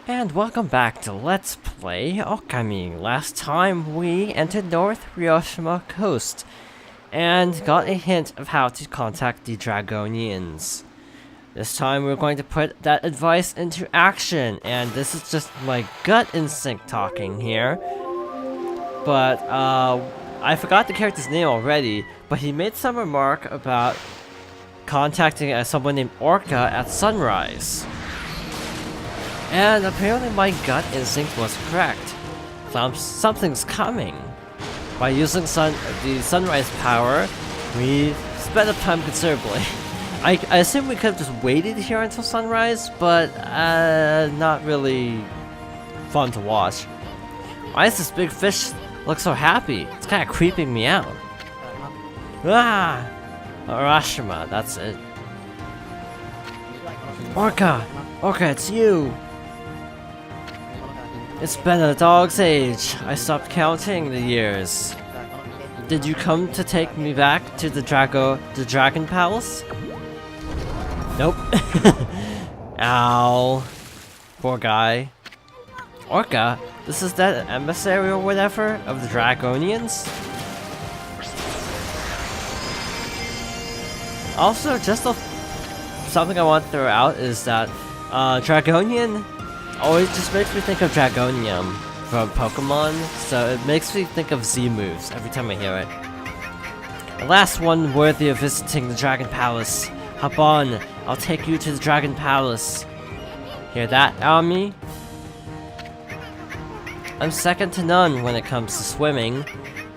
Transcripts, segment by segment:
And welcome back to Let's Play Orca. Last time we entered North Ryoshima Coast and got a hint of how to contact the Dragonians. This time we're going to put that advice into action, and this is just my gut instinct talking here. But I forgot the character's name already, but he made some remark about contacting someone named Orca at sunrise. And apparently my gut instinct was correct. Something's coming. By using the sunrise power, we sped up time considerably. I assume we could have just waited here until sunrise, but not really fun to watch. Why does this big fish look so happy? It's kind of creeping me out. Ah! Arashima, that's it. Orca! Orca, it's you! It's been a dog's age. I stopped counting the years. Did you come to take me back to the Dragon Palace? Nope. Ow. Poor guy. Orca, this is that emissary or whatever of the Dragonians? Also, just something I want to throw out is that Dragonian always just makes me think of Dragonium from Pokemon, so it makes me think of Z moves every time I hear it. The last one worthy of visiting the Dragon Palace. Hop on, I'll take you to the Dragon Palace. Hear that, Ami? I'm second to none when it comes to swimming.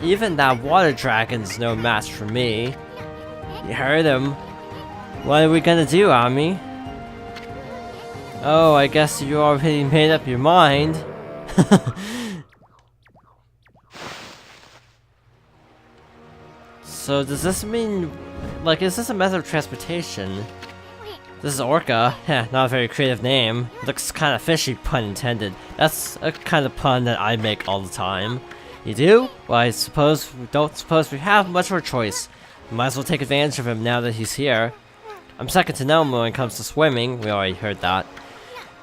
Even that water dragon's no match for me. You heard him. What are we gonna do, Ami? Oh, I guess you already made up your mind. So does this mean, like, is this a method of transportation? This is Orca. Heh, not a very creative name. Looks kind of fishy, pun intended. That's a kind of pun that I make all the time. You do? Well, I don't suppose we have much of a choice. We might as well take advantage of him now that he's here. I'm second to none when it comes to swimming. We already heard that.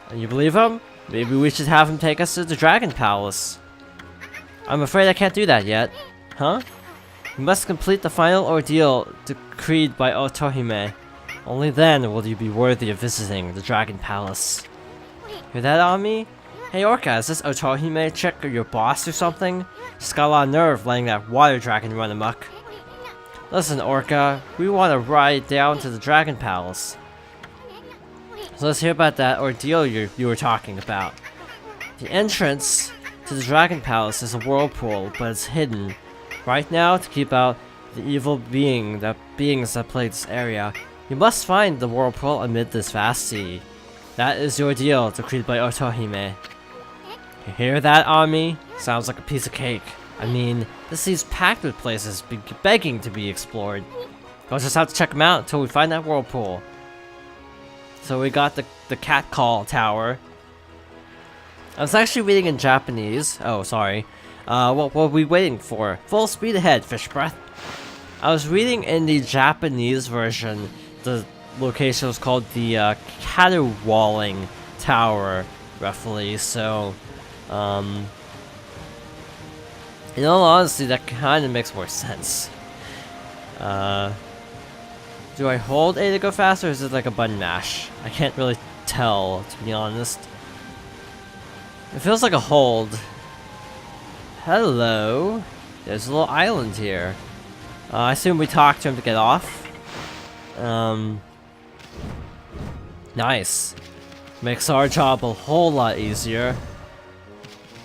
And you believe him? Maybe we should have him take us to the Dragon Palace. I'm afraid I can't do that yet. Huh? You must complete the final ordeal decreed by Otohime. Only then will you be worthy of visiting the Dragon Palace. Hear that, Ami? Hey Orca, is this Otohime chick or your boss or something? She's got a lot of nerve letting that water dragon run amok. Listen, Orca, we want to ride down to the Dragon Palace. So let's hear about that ordeal you were talking about. The entrance to the Dragon Palace is a whirlpool, but it's hidden. Right now, to keep out the evil beings that plague this area, you must find the whirlpool amid this vast sea. That is your deal, decreed by Otohime. You hear that, Ami? Sounds like a piece of cake. I mean, this sea's packed with places begging to be explored. We'll just have to check them out until we find that whirlpool. So we got the cat call tower. I was actually reading in Japanese. Oh, sorry. What were we waiting for? Full speed ahead, fish breath. I was reading in the Japanese version, the location was called the Caterwauling Tower, roughly. So, in all honesty, that kind of makes more sense. Do I hold A to go faster, or is it like a button mash? I can't really tell, to be honest. It feels like a hold. Hello. There's a little island here. I assume we talked to him to get off. Nice. Makes our job a whole lot easier.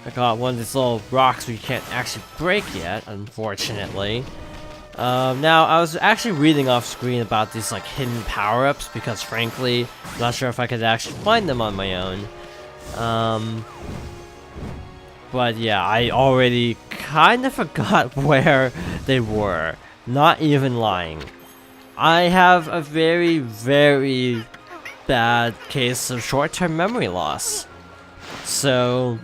I got one of these little rocks we can't actually break yet, unfortunately. Now, I was actually reading off screen about these like hidden power-ups because frankly, I'm not sure if I could actually find them on my own. But yeah, I already kind of forgot where they were. Not even lying. I have a very, very bad case of short-term memory loss. So,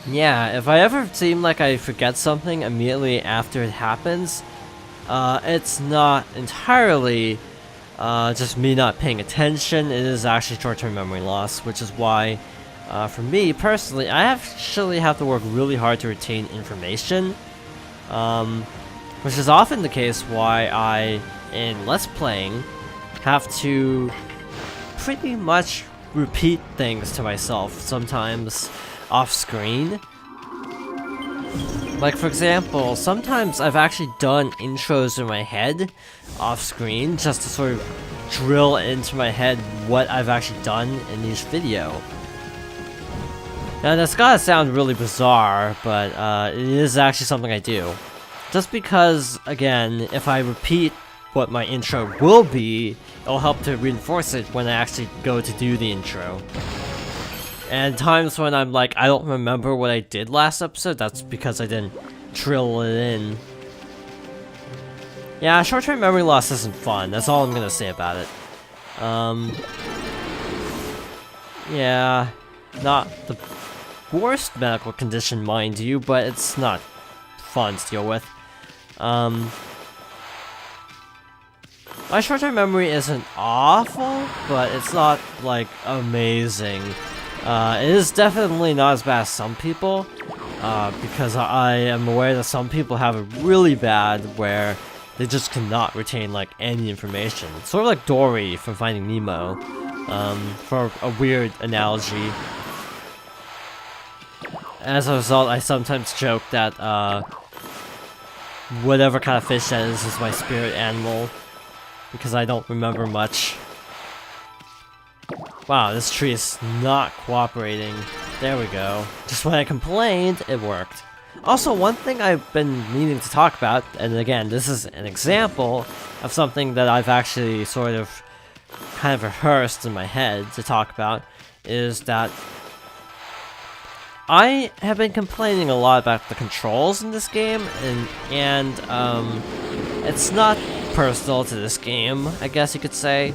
yeah, if I ever seem like I forget something immediately after it happens, it's not entirely just me not paying attention. It is actually short-term memory loss, which is why, for me personally, I actually have to work really hard to retain information, which is often the case why I, in Let's Playing, have to pretty much repeat things to myself, sometimes off-screen. Like, for example, sometimes I've actually done intros in my head off-screen just to sort of drill into my head what I've actually done in each video. Now, that's gotta sound really bizarre, but it is actually something I do. Just because, again, if I repeat what my intro will be, it'll help to reinforce it when I actually go to do the intro. And times when I'm like, I don't remember what I did last episode, that's because I didn't drill it in. Yeah, short-term memory loss isn't fun, that's all I'm gonna say about it. Yeah, not the worst medical condition, mind you, but it's not fun to deal with. My short-term memory isn't awful, but it's not, like, amazing. It is definitely not as bad as some people, because I am aware that some people have it really bad where they just cannot retain, like, any information. Sort of like Dory from Finding Nemo, for a weird analogy. As a result, I sometimes joke that, whatever kind of fish that is my spirit animal, because I don't remember much. Wow, this tree is not cooperating. There we go. Just when I complained, it worked. Also, one thing I've been meaning to talk about, and again, this is an example of something that I've actually sort of kind of rehearsed in my head to talk about, is that I have been complaining a lot about the controls in this game, and it's not personal to this game, I guess you could say.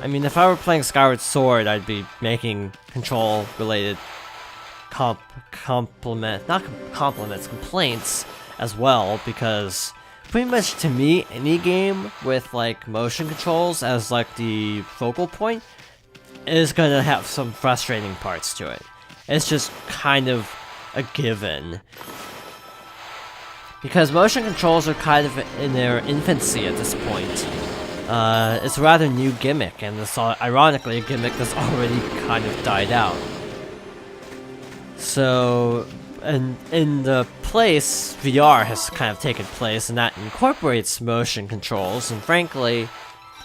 I mean, if I were playing Skyward Sword, I'd be making control-related complaints as well, because pretty much to me, any game with, like, motion controls as, like, the focal point is gonna have some frustrating parts to it. It's just kind of a given. Because motion controls are kind of in their infancy at this point. It's a rather new gimmick, and it's ironically a gimmick that's already kind of died out. So, and in the place, VR has kind of taken place, and that incorporates motion controls, and frankly,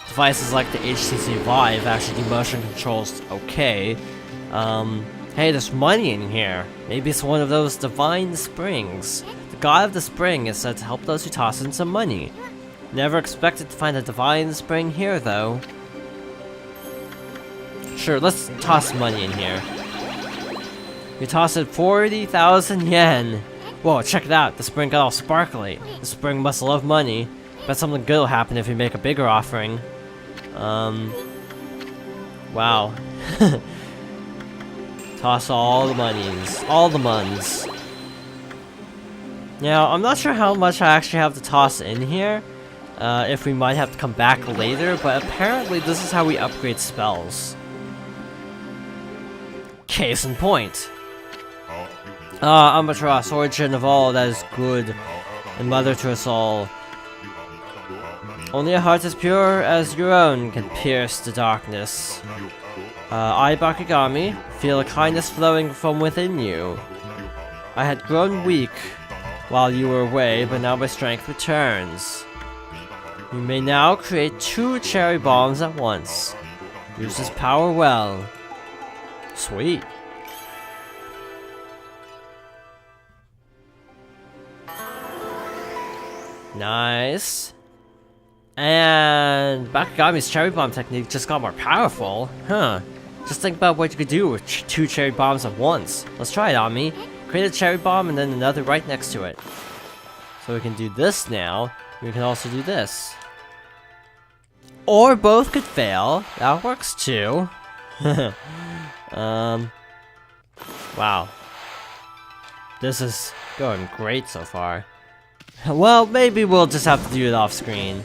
devices like the HTC Vive actually do motion controls okay. Hey, there's money in here. Maybe it's one of those divine springs. The god of the spring is said to help those who toss in some money. Never expected to find a divine spring here, though. Sure, let's toss money in here. We toss in 40,000 yen. Whoa, check it out. The spring got all sparkly. The spring must love money. Bet something good will happen if we make a bigger offering. Wow. Toss all the monies. All the muns. Now, I'm not sure how much I actually have to toss in here. If we might have to come back later, but apparently this is how we upgrade spells. Case in point. Albatross, origin of all that is good, and mother to us all. Only a heart as pure as your own can pierce the darkness. I, Bakigami, feel a kindness flowing from within you. I had grown weak while you were away, but now my strength returns. You may now create 2 cherry bombs at once. Use this power well. Sweet. Nice. And Bakigami's cherry bomb technique just got more powerful. Huh. Just think about what you could do with 2 cherry bombs at once. Let's try it on me. Create a cherry bomb and then another right next to it. So we can do this now. We can also do this. Or both could fail. That works too. Wow. This is going great so far. Well, maybe we'll just have to do it off screen.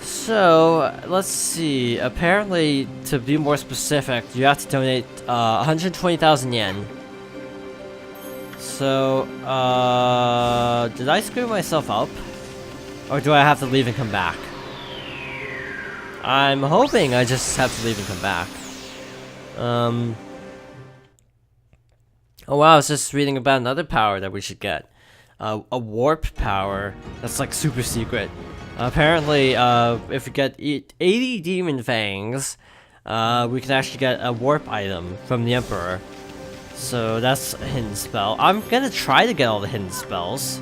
So, let's see. Apparently, to be more specific, you have to donate 120,000 yen. So, did I screw myself up? Or do I have to leave and come back? I'm hoping I just have to leave and come back. Oh wow, I was just reading about another power that we should get. A warp power that's like super secret. Apparently, if we get 80 demon fangs, we can actually get a warp item from the Emperor. So that's a hidden spell. I'm gonna try to get all the hidden spells.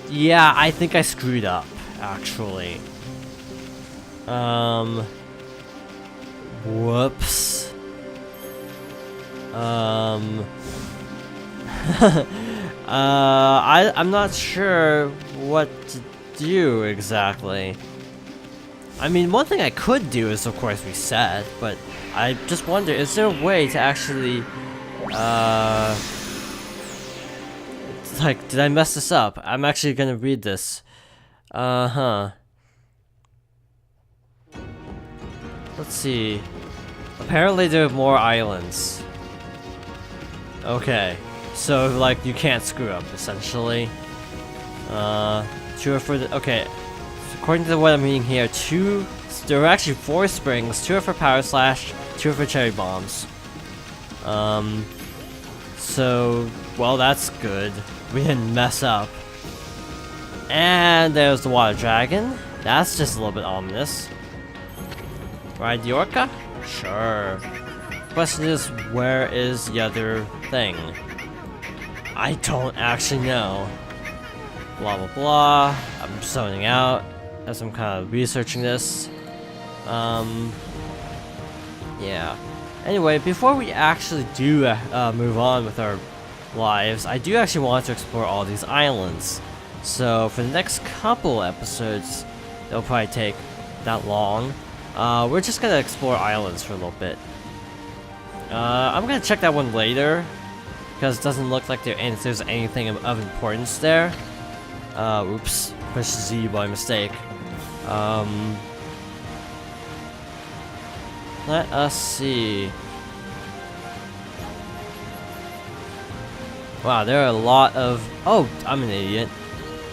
Yeah, I think I screwed up, actually. Whoops. I'm not sure what to do exactly. I mean, one thing I could do is, of course, reset, but I just wonder, is there a way to actually, like, did I mess this up? I'm actually gonna read this. Let's see. Apparently there are more islands. Okay. So, like, you can't screw up, essentially. Two are for the... Okay. So according to what I'm reading here, there are actually 4 springs. 2 are for Power Slash, 2 are for Cherry Bombs. So, well, that's good. We didn't mess up. And there's the Water Dragon. That's just a little bit ominous. Ride the Orca? Sure. Question is, where is the other thing? I don't actually know. Blah blah blah. I'm zoning out as I'm kind of researching this. Yeah. Anyway, before we actually do move on with our lives, I do actually want to explore all these islands. So for the next couple episodes, they'll probably take that long. We're just gonna explore islands for a little bit. I'm gonna check that one later, because it doesn't look like there's anything of importance there. Oops, pushed Z by mistake. Let us see. Wow, there are a lot of... Oh, I'm an idiot.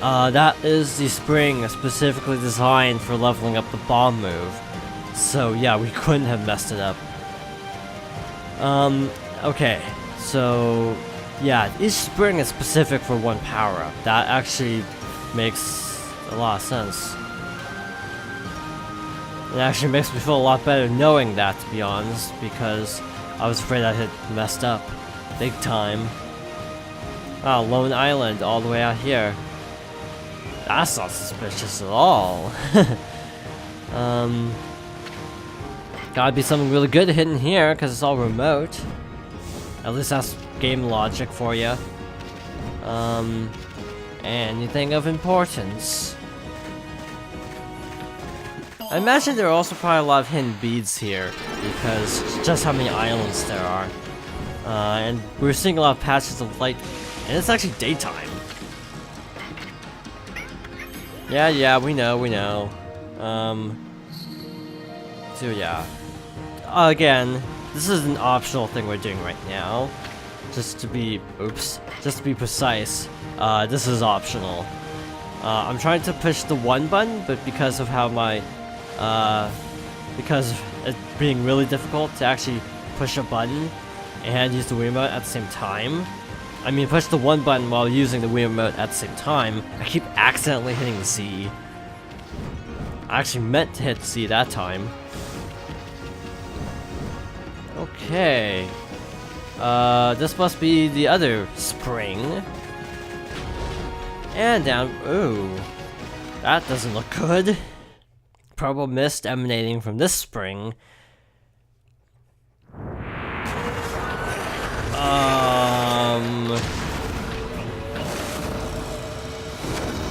That is the spring specifically designed for leveling up the bomb move. So yeah, we couldn't have messed it up. Okay. So yeah, each spring is specific for one power-up. That actually makes a lot of sense. It actually makes me feel a lot better knowing that, to be honest, because I was afraid I had messed up big time. Wow, Lone Island all the way out here. That's not suspicious at all. Gotta be something really good hidden here, because it's all remote. At least that's game logic for you. Anything of importance? I imagine there are also probably a lot of hidden beads here, because just how many islands there are. And we're seeing a lot of patches of light, and it's actually daytime. Yeah, we know. So yeah. Again, this is an optional thing we're doing right now. Just to be precise, this is optional. I'm trying to push the 1 button, but because of how my, because of it being really difficult to actually push a button and use the Wii remote at the same time. I mean, push the 1 button while using the Wii remote at the same time. I keep accidentally hitting Z. I actually meant to hit Z that time. Okay. This must be the other spring. And down. Ooh. That doesn't look good. Purple mist emanating from this spring.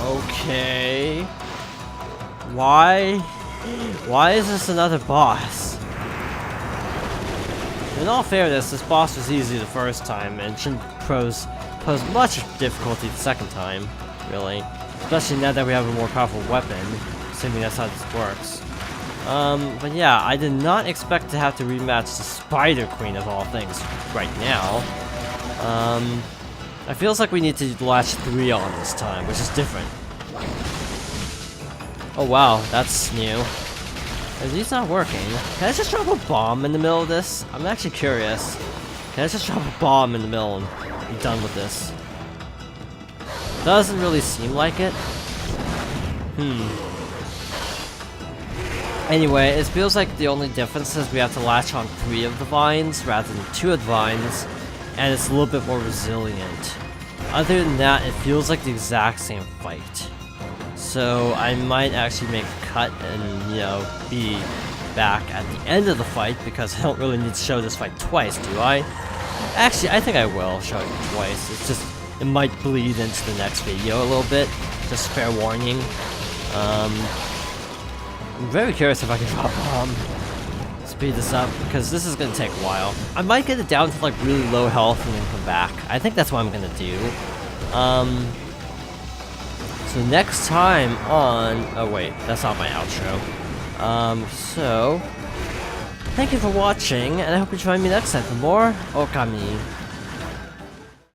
Okay. Why is this another boss? In all fairness, this boss was easy the first time and shouldn't pose pose much difficulty the second time, really. Especially now that we have a more powerful weapon, assuming that's how this works. But yeah, I did not expect to have to rematch the Spider Queen of all things right now. It feels like we need to latch 3 on this time, which is different. Oh wow, that's new. Are these not working? Can I just drop a bomb in the middle of this? I'm actually curious. Can I just drop a bomb in the middle and be done with this? Doesn't really seem like it. Anyway, it feels like the only difference is we have to latch on 3 of the vines rather than 2 of the vines, and it's a little bit more resilient. Other than that, it feels like the exact same fight. So I might actually make a cut and, you know, be back at the end of the fight, because I don't really need to show this fight twice, do I? Actually, I think I will show it twice. It's just, it might bleed into the next video a little bit. Just fair warning. I'm very curious if I can drop a bomb. Speed this up, because this is going to take a while. I might get it down to like really low health and then come back. I think that's what I'm going to do. So next time on... Oh wait, that's not my outro. So... Thank you for watching, and I hope you join me next time for more Okami.